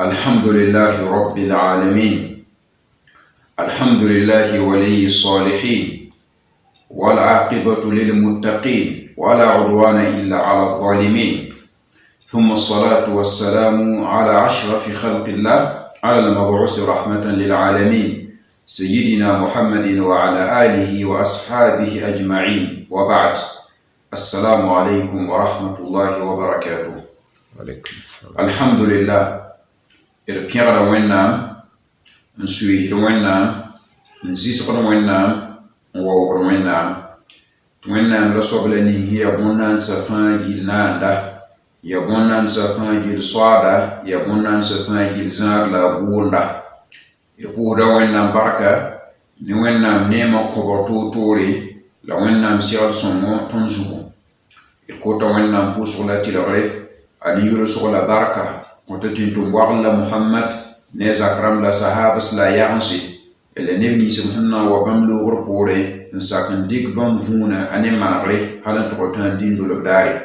الحمد لله رب العالمين. الحمد لله ولي الصالحين، والعاقبة للمتقين، ولا عدوان إلا على الظالمين. ثم الصلاة والسلام على أشرف خلق الله، على المبعوث رحمة للعالمين، سيدنا محمد وعلى آله وأصحابه أجمعين، وبعد. السلام عليكم ورحمة الله وبركاته. وعليكم السلام. الحمد لله. Pierre da Wennam, un sui da Wennam, un zis da Wennam, un wow da Wennam. Wennam la soble ni hiya bonan sa fan gil nanda, ya bonan sa fan gil swada, ya bonan sa fan gil zag la gunda. Ya pu da Wennam barka, ni Wennam nema ko to tori, la Wennam sial songo ton zugo. E kota Wennam pu sur la tilare, ani yuro sur la barka. وتتنتم وعلى محمد نيزا كرام لا صحابس لا يعنسي إلا نبني سمحنا وبملو غربوري نساكن ديك بام فونا أني مانغري حالا تقوتان دين دولك داري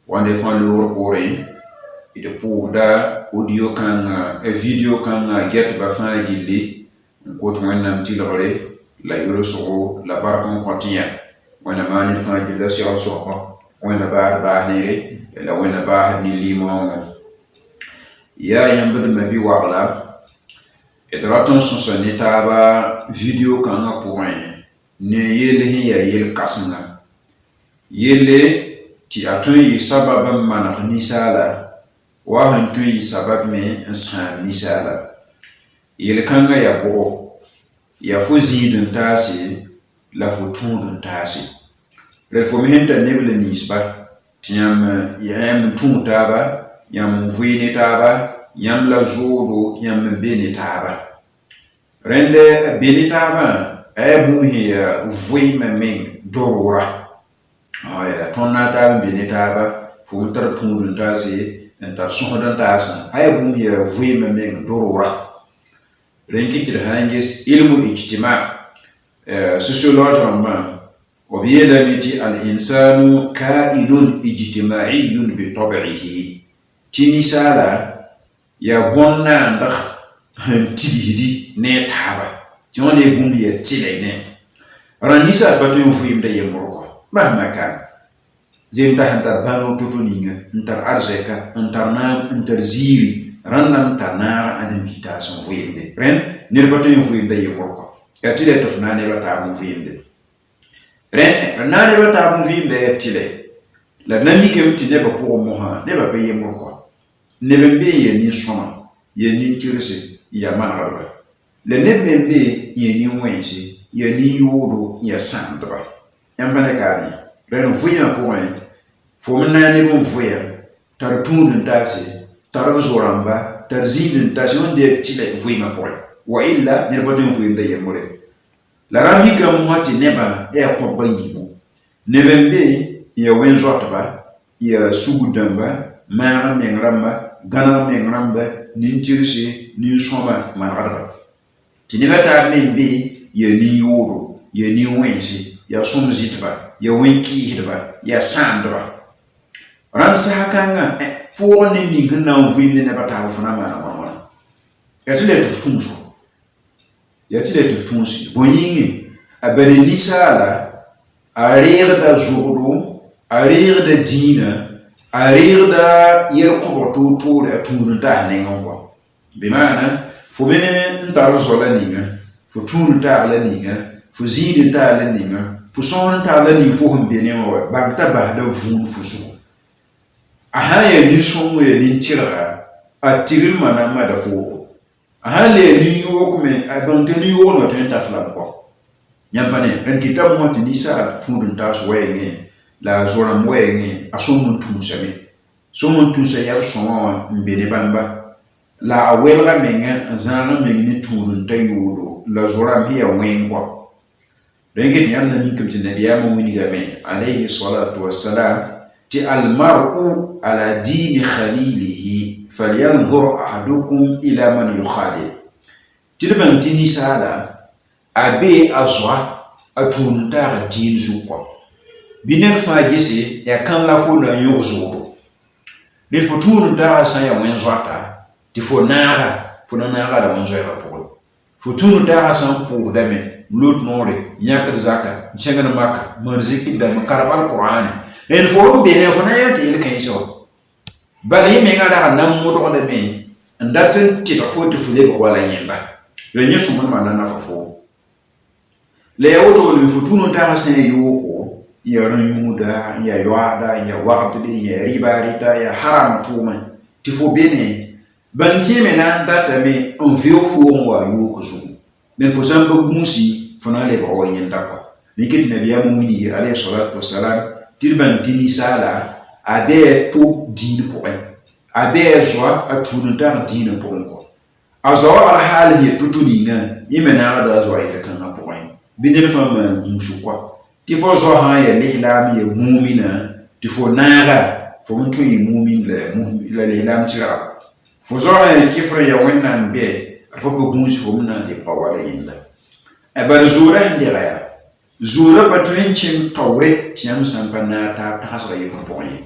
وان دفان لو غربوري إذا بوغدا أوديو كان فيديو كان جيت بفان جيلي نكوت وينام تيلغري لا يرسو لا باركم قطيا وانا ماني دفان جيلا سيال سوحا وانا بار باهنيري إلا وانا باهني ليمون ya yambad mabi wagla edraton son etaba video kanga point ne yele ya yel kasna yele ti atun yi sababa man nisala wa hantu yi sabab me insan nisala yele kanga ya bo ya fozi dun tasi la fotun dun tasi le fomenta neble nisba tiam yam tun taba yam vuine taba yam la jodo yam bene taba rende bene taba e bumhi vui men dorura aya tonna taba bene taba fultar tundun tasi entar sohodan tasa ay bumhi vui men dorura renki kid hanges ilmu ijtima sociologiquement وبيلا متي الإنسان كائن اجتماعي بطبعه تنسالا ya bonna ndak tibidi ne taba jone bum ya tile ne ranisa batu fuim da yemroko ba maka zemta hantar banu tutuninga ntar arzeka ntar nam ntar ziri rannam tanara adam bitason fuim de ren ne batu fuim da yemroko ya tile tofna ne bata mu fuim de ren na ne bata mu fuim de tile la nami kem tine ba pour moha ne ba yemroko nebembe ye ni soma ye ni tirese ya manarba le nebembe ye ni wensi ye ni yodo ya sandra yambane kani ren vuya point fo mena ne bon vuya tar tudun tase tar zoramba tar zidun tase on de tile vuya point wa illa ne bodon vuya de yemore la rami kam mati neba e ko bayibu nebembe ye wenzotba ye sugudamba mara mengramba gana mengramba nintirisi ni soma manarba tinibata membe ye ni yodo ye ni wensi ya somzitba ya wenki hidba ya sandra ransa hakanga fo ne ni gna vinde ne bata funa mana ya tile tufunso ya tile tufunsi bonyingi abere nisala a rire da jodo a rire da dina a rire da yer ko to da turu da ne ngwa be mana fo me ntaro zola ninga fo turu da la ninga fo zide da la ninga fo son ta la ni fo humbe ne wa ba ta ba da vun fo so a ha ya ni so mo ya ni tira a tiril mana ma da fo a ha le ni yo kuma a ban te ni yo no tenta fla ko nyambane ren kitab mo ti ni sa turu da so wenge la zora mwenge asomun tunsame somun tunsa yar sonwa mbene bamba la awelga menga zana mengi turun tayudo la zora mhiya wengwa renge ni amna minkum tinadiya mumini game alayhi salatu wassalam ti almar'u ala dini khalilihi falyanzur ahadukum ila man yukhadil tilban tini sala abe azwa atunta din zuko biner fa gese ya kan la fo na yozo ne foturu da sa ya wen zwata tɩ fo naaga da wõn zoɛɛgã pʋgẽ fo tũud taagã sã n pʋʋsdame lot noore yãkd zaka n maka maan zikdame karb alqur'ane rẽnd fo n beme fo na yaa tɩ yel-kãensã wa bala yẽ mengã ragã na n modgdame n dat n tɩg fo tɩ fo lebg wala yẽnda la yẽ sõmdmã na nafa fo la ya woto lame fo tũud taagã sẽn ya yooko n ya rẽ-yũuda n ya yoaada n ya wagdde n ya rɩba rɩta n ya haram tʋʋmẽ tɩ fo bene bãng tɩẽme na n datame n vɩʋg foogẽ wa yook zugu dẽn fo sã n pa gũusi fo na n lebg wa yẽnda kɔa rɩk tɩ nabiyaamã wing alayhi salatu wasalam tɩ d bãng tɩ ninsaala a bɩ a tʋʋg dĩin pʋgẽ a bɩ a zoa a tũud n tag dĩinã pʋgẽ kɔ a zoa alhaal n yet to-to ningã yẽ me naagda a zoa yel-kãngã pʋgẽ bɩ ned fãa maan gũusu kɔa tɩ fo zoa sã n ya lislaam ya muumina tɩ fo naaga fo n tõe yɩ muumin la lislaam tɩrga fo zoa ya kɩfr ya wẽnnaam bɩ fo pa gũusi fo m na n lebga wala yẽnda bala zoorã sẽn dega yaa zoorã pa tõe n kẽng taoore tɩ yãmb sã n pa naag taa tagsga yembr pʋgẽ ye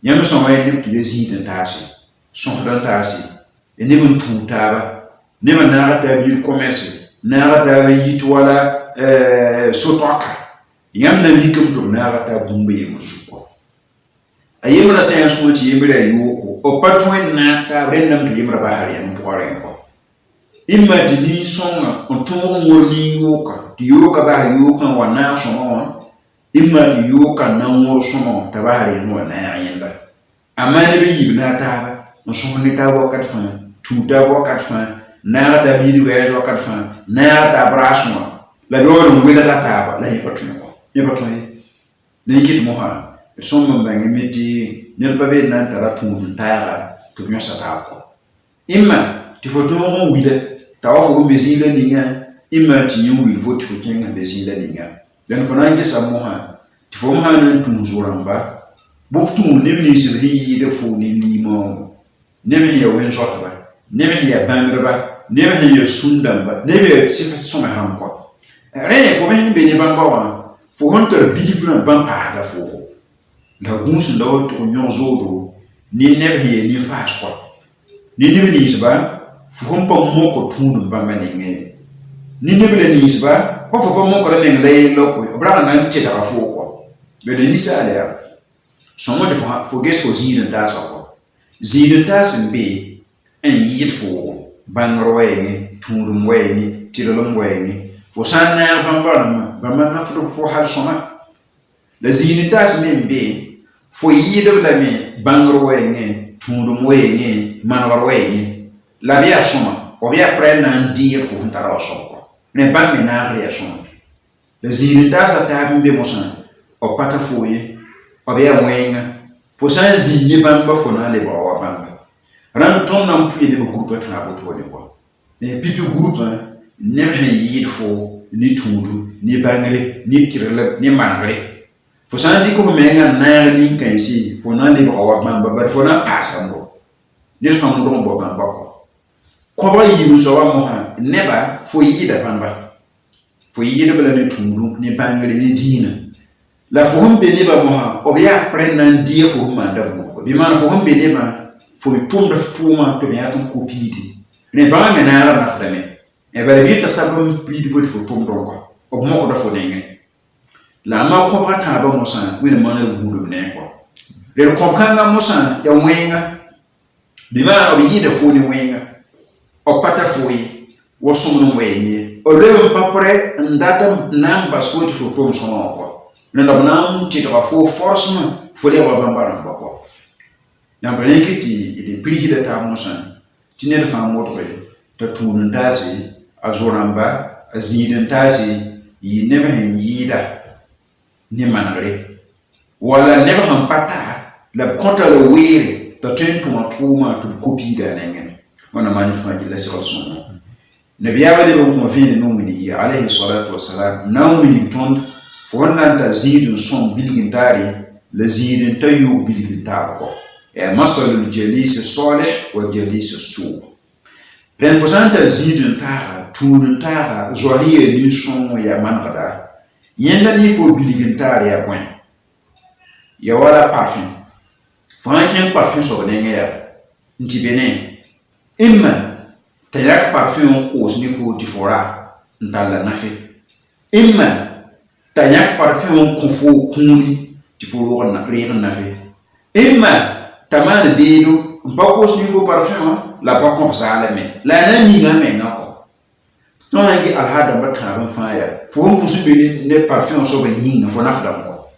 yãmb sõma ya neb tɩ ya zĩig n taase sõsd n taase ya neb n tũud taaba nebã naaga taab yir commerce naaga taab yit wala so-toaka yãmb na mikame tɩ b naaga taab bũmba yembr zug kɔ a yembrã sã n sõma tɩ yembra ya yooko b pa tõe n naag taab rẽndame tɩ yembrã basr yãmb pʋgã rẽ kɔ imma tɩ nin-sõngã n tõog n wor nin-yooka tɩ yooka bas yookã wa naag sõma wã imma tɩ yooka na n wor sõma t'a bas rẽnd wa naag yẽnda amma neb n yib naag taaba n sõs ne taab wakat fãa tũud taab wakat fãa naag taab yɩɩd vɛɛs wakat fãa naag taab raasẽ wã la beoor n welga taaba la yẽ pa tõe kɔ yẽ pa tõe la yẽ kɩt mosã d sõmb n bãngẽ me tɩ ned pa be d na n tara tũud n taaga tɩ b yõsa taab kɔ imma tɩ fo tõog n wila t'a wa fo n be zĩig la ningã imma tɩ yẽ wil fo tɩ fo kẽng n be zĩig la ningã dẽnd fo na n gesa mosã tɩ fo m sã na n tũud zo-rãmba bɩ f tũud neb nins d sẽn yɩɩd fo ne limaoogo neb sẽn ya wẽn-soatba neb sẽn ya bãngdba neb sẽn ya sũn-dãmba neb ya sɩf sõma-sãm kɔ rẽ fo me sẽn be ne bãmba wã fo sẽn tar bilifrã bãmb paasda foogo la gũusẽ la wa tɩg yõg zoodo ne neb sẽn ya nin-faas kɔ ne neb ninsba fo sẽn pa mok tũud n bãmba nengẽ ne neb la ninsba wa fo pa mokra meng la yella koe b rag na n tɩdga foo kɔ bɩ da ninsaal yaa sõma tɩ fo ges fo zĩig n taasã kɔ zĩig n taas n be n yɩɩd foogo bãngr wɛɛngẽ tũudum wɛɛngẽ tɩrlem wɛɛngẽ fo sã n naag bãmba rãmbã bãmba nafd fo hal sõma la zĩig n taas me n be fo yɩɩdb lame bãngr wɛɛngẽ tũudum wɛɛngẽ manegr wɛɛngẽ la b yaa sõma b yaa prɛd na n dɩɩg fo sẽn tara wa sõm kɔ ne bãmb me naagr yaa sõma la zĩig n taasã taab n be mosã b pa ta foo ye b yaa wẽnga fo sã n zĩig ne bãmba fo na n lebga wa bãmba rãmb tõnd na n pʋɩ neb grupã tɩ a bʋtʋʋle kɔ pipi grupã neb sẽn yɩɩd fo ne tũudu ne bãngre ne tɩrlb ne manegre fo sã n dɩk f menga n naag nin-kãense fo na n lebga wa bãmba bad fo na n paasãmbo ned fãa mudg n bao bãmba kɔ kõbga yiim soa wa mosã neba fo yɩɩda bãmba fo yɩɩdb la ne tũudu ne bãngre ne dĩinã la fo sẽn be nebã mosã b yaa prẽd na n dɩɩg fo sẽn maanda bʋʋdga bɩ maan fo sẽn be nebã fo tʋmd f tʋʋmã tɩ b yãk n ko piidi rẽ bãmba me naagã nafdame bala bɩ t'a sab n piid fo tɩ fo tʋmd n kɔ b mokda fo nengẽ la a ma kõbga tãabã mosã wẽnd maana buudum ne kɔ rel kõb-kãngã mosã ya wẽnga bɩ maan b yɩɩda fo ne wẽnga b pa ta fo ye wa sõmd n wɛɛng ye b leb n pa prɛ n dat n na n bas fo tɩ fo tʋʋm sõma wã kɔ rẽnda b na n tɩdga fo forsmã fo le wa bãmba rãmba kɔ yãmb rẽk tɩ d pirsda taab mosã tɩ ned fãa modge t'a tũud n taase a zo-rãmba a zĩig n taase yɩ neb sẽn yɩɩda ne manegre wala neb sẽn pa ta la b kõta la weere t'a tõe n tʋma tʋʋmã tɩ b ko piida a nengẽ wãna maan ned fãa gilla segl sõma nabiyaamã leb n kõ vẽene me wing yɩ alayhi salatu wasalam na n wing tõnd fo sẽn na n tar zĩig n sõm bilg n taare la zĩig n ta yoog bilg n taab kɔ masalul jalisi salih wa jalisi suu rẽnd fo sã n tar zĩig n taaga tũud n taaga zoa sẽn yaa nin-sõng n yaa manegda yẽnda ne fo bilg n taar yaa bõe ya wala parfẽ fo sã n kẽng parfẽ soab nengẽ yaa n tɩ be ne imma t'a yak parfum koos ni fo ti fora ntalla nafe imma t'a yak parfum ko fo kuni ti fo na reer nafe imma t'a man beedo ba koos ni fo parfum la ba ko fasala me la na ni nga me nga ko non hangi alhada ba ta faya fo on pusu be ne parfum so ba yinga fo nafda ko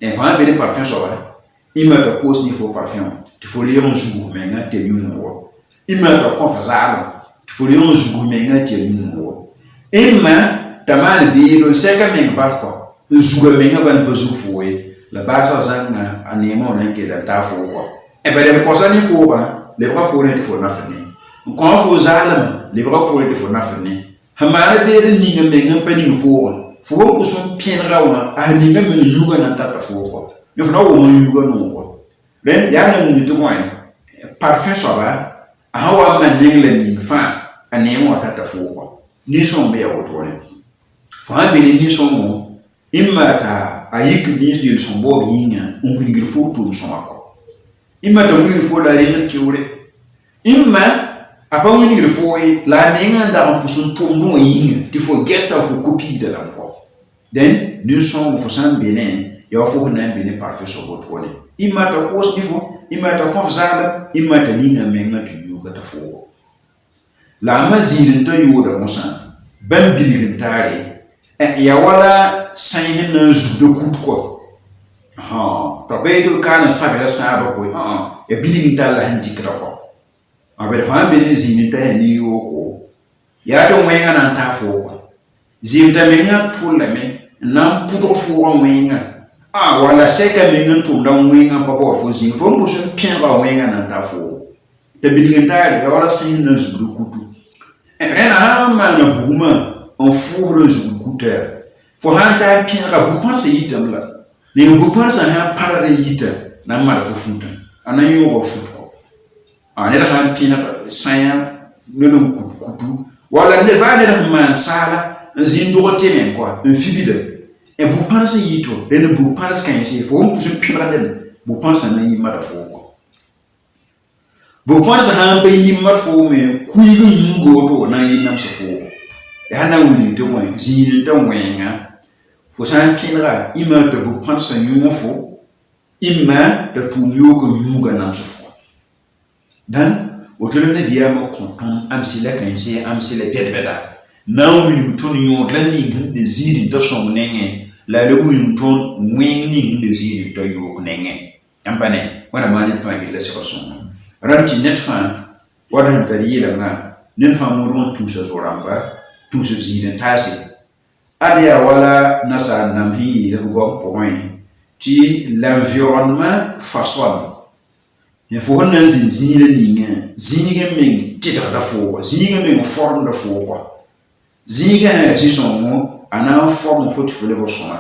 e fa be ne parfum so ba imma ta koos ni fo parfum ti fo le yon zugu me nga te yun wo imma ta ko fasala ti fo le yon zugu me nga te yun wo imma ta man beedo seka me ba ko zugu me nga ban ba zugu fo la basa zanga anemo na ke da ta fo ko e ba de ko sa ni fo ba le ba fo ne fo nafni ko fo zalama le ba fo ne fo nafni hamara be ni nga me nga pani fo ko so pien rawa a ni nga me yuga na tata fo ko yo fa wo mo yuga no ko ben ya na mu to mo parfum so ba a hawa man ne le ni fa anemo tata fo ko ni so be ya woto ne fa be ni so mo imma ta ayik ni di so bo yinga un ngir fo to so ko imma ta mu fo la re ki wure imma apa wini ngir fo la menga da on pusun tumbu yinga ti fo getta fo copie de la ko den ni son fo san bene ya fo na bene parfait so bot woni imma ta ko stifo imma ta ko zaba imma ta ninga menga tu yuga ta fo la mazilin ta yuda musa ban bilin tare ya wala sayin na zu de kut ko ta beedo kana sabe saba ko ya bilin ta la hanti kra ko abe fa be ni zini ta ni yoko ya to wenga na ta fo ko zimta menga tulla me nam puto fo wenga wala seka menga to da wenga pa bo fo zini fo mbo so pien ba wenga na ta fo te bilin ta ya wala sin na zu kutu rena ha ma na buma on fourre zu kuter fo han ta pien ra bu pense yitam la ne bu pense ha parade yita na ma fo futa anan yo bo futa ne da han pina sanya nonu kutu wala ne ba ne da man sala nzin do tenen quoi un fibide e bu pense yito de ne bu pense kan se fo on pusu pina de bu pense na yi mada fo ko bu pense han be yi mada fo me kuyi ngo to na yi nam se fo ya na wuni to mo zin to wenga fo san pina ima de bu pense yu fo ima de tu yo ko yuga nam se fo dan wotolo na biya ma konton amsila kan se amsila bedbeda naw min ton yo lan ni de ziri to som nenge la le mu ton wen ni de ziri to yo nenge ampane wana mani fa gi la se son ranti net fa wada da yi da na nen fa mu ron tu so zoramba tu so ziri tasi adia wala nasa nam hi de go point ti l'environnement façonne ya fo hon nan zin le ninga zinga men tita da fo zinga men forme da fo ko zinga ha si son mo ana forme fo ti fo le bo sona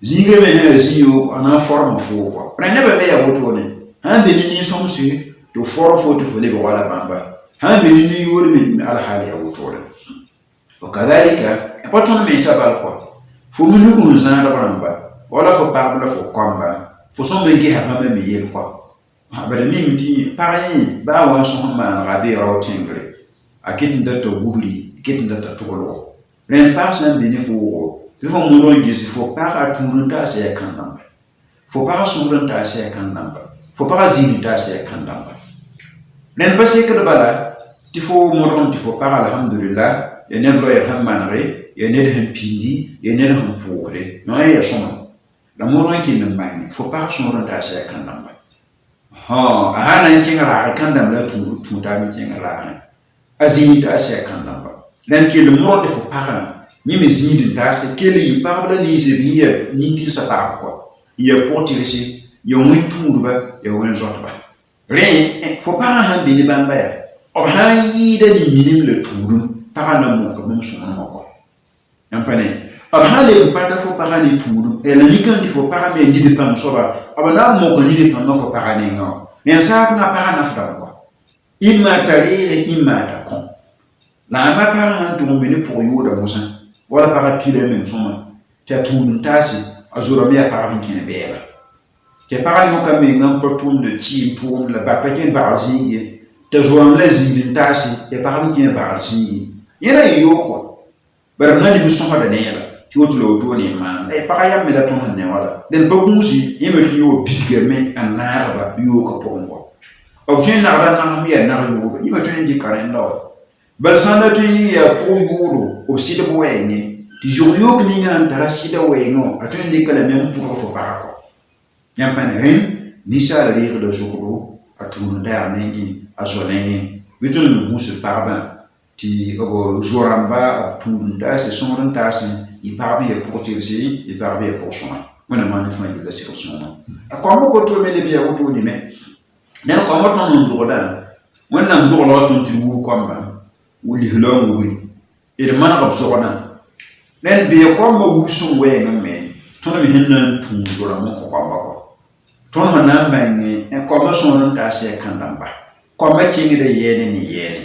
zinga men ha si yo ana forme fo ko prene be ya woto ne han be ni som si to for fo ti fo le bo wala bamba han be ni yo le men ala hali ya woto ne o kadhalika e paton me sabal ko fo mu nugo zan da bamba wala fo parle fo komba fo son be gi ha me yel ko abada mimti pareil ba wa son man rabi routingre akit ndata wubli akit ndata tolo ren parsan bene fo fo mo ron gisi fo para turunta se kanamba fo para surunta se kanamba fo para zinita se kanamba ren passe que bala ti fo mo ron ti fo para alhamdulillah ya ne lo ya hammanare ya ne de pindi ya ne de pourre no ya son la mo ron ki ne mani fo para surunta se kanamba ahana nkinga ra kanda mla tu ta mi kinga ra azini ta se kanda ba nan ke le mo de fo para ni me zini ta se ke le parle ni se biye ni ti sa pa ko ye porti resi yo mun tu ba yo wen jot ba re fo para han bi ni bamba ya o han yi da ni minim le tudum para na mo ko mem so na ko yampane abhale mpata fo para ni tudum e la ni kan di fo para me ni de pam so ba abana mo ko ni de pam fo para ni ngo mais ça na para na fra quoi imma talire imma ta kon la ma para to mo ni pour yo da musa wala para pile men so ma ta tudum tasi azura me para ni ken bela ke para yo kam me ngam ko tum de ti tum la ba pa ken ba zingi t'a zoram la zingin tasi e pagam ki ba arsi yana yoko bar na ni so hada ne yala ti wotu lo to ni ma e pagaya me da ton ne wala den ba musi yeme ti yo bitige me anarba yo ko pongo o chen na da na mi na yo yeme to ni karen do bal sanda to ya po yo o sida bo ene ti jo yo ni nga tara sida we no a to ni kala me pour fo parako nyam panerin ni sa rire de zokro a tun da ne a zonene bitul no musu parba ti obo zoramba tun da se son da sin i parbi e protéger i parbi e pour soin on a mani fin de la situation comme ko to me le biya ko ni me ne ko mo ton ndo da wonna ndo lo ton ti wu komba wuli hlo wuli e man ko so na nen biya komba wu sun we me ton mi hinna tun do la mo ko komba ko ton hana bangi e ko son da se kandamba ko ma kingi de yene ni yene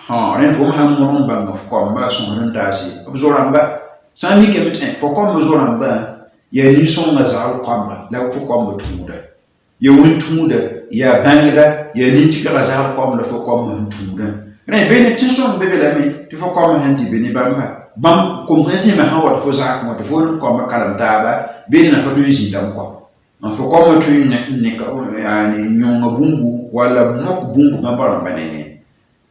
ha ren fo ma mo banga ko ma son da se zoramba sami kemet fo ko mo zoramba ya ni son na zal kwamba la fo ko mo tumuda ya won tumuda ya bangda ya ni tikala zal kwamba fo ko mo tumuda ren be ne tison be la me ti fo ko mo hanti be ni bam ko ngesi ma ha wa fo za ko fo ko ma kalam daba be na fo do yi dam ko fo ko mo tu ne ka yani nyonga bumbu wala nok bumbu mabara banene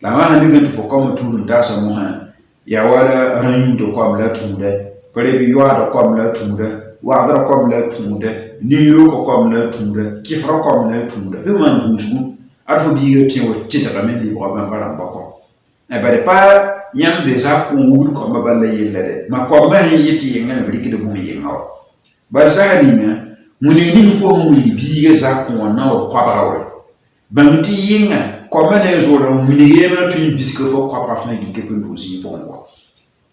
la ma handi gantu fo ko mo tu da sa mo ha ya wala rayu do ko la tumuda pare bi yo da ko la tumuda wa da ko la tumuda ni yo ko la tumuda ki fra ko la tumuda be man busu arfo bi yo ti wo tita ka men li bo ban bara bako e bare pa nyam be za ko wul ko ma balla yella de ma ko ma yiti ngana bi ki de bu mi ngaw bar sa hadina muni ni fo muni bi ga za ko na wo ko ba wo ban ti yinga ko ma ne zo do muni yema tu bisko fo ko pa fa gi ke pe ndozi bo ko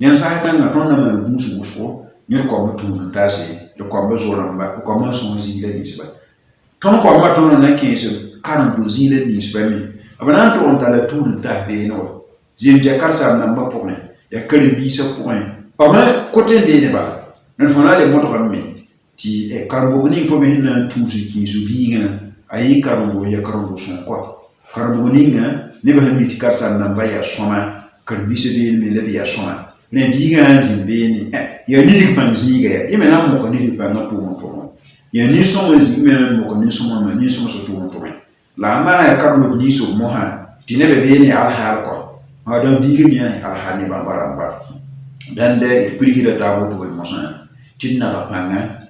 nyen sa ka na ton na ma musu musu ni ko ma tu na se de ko ma zo ramba ko ma so zi le ni se ba ton ko ma ton na ke se kan ndozi le ni se ba mi abana to on ta la tu da be no zin ja kar sa na ba pour ne ya kare bi sa point pa ma côté be ne ba non fona le mo to kan mi ti e karbo ni fo be na tu se ki su bi nga ayi karbo ya karbo son quoi karbo ni nga ne ba mi ti kar sa na ba ya soma kar bi se be me le ya soma ne bi nga zin be ni ya ni dik pan zi ga ya me na mo ko ni dik pan na tu mo to ya ni so mo zi me na mo ko ni so mo ni so mo so tu mo to la ma ya karbo ni so mo ha ti ne be ni al hal ko ma don bi ni al hal ni ba ba dan de pri da ta mo to mo so tin na ba panga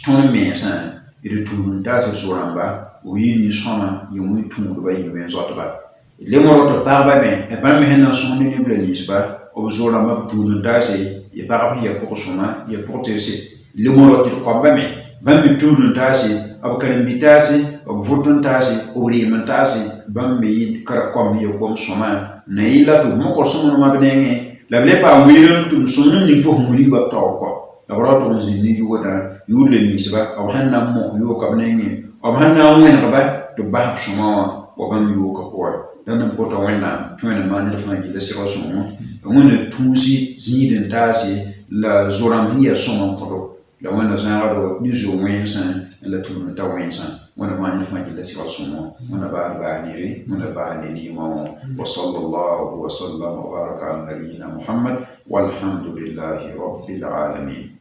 ton mesa ide tun da se zoramba o yini soma yomu tun do bayi wen zotba le mo to barba ben e ba me hena son ni ble lisba o zoramba tun da se e barba ya ko soma ya protéger le mo to ko ba me ba me tun da se ab kan bitase o votun tase o riman tase ba me kara kom yo kom soma na ila to mo ko soma no ma benenge la ble pa wiran tun soma ni fo muri ba to ko la bra to ni yuda yule ni seba aw hanna mo yo ka benenge aw hanna ngene ka ba to ba shoma wa ban yo ka ko dan ko to wena tuena ma ne fa ni da sira so mo ngone tusi ziniden tasi la zoram hiya soma ko la wena zanga do ni zo wensan la tunu ta wensan wana ma ne fa ni da sira so mo wana ba ni wana ba ni mo wa sallallahu wa sallam wa baraka ala nabiyyina muhammad walhamdulillahi rabbil alamin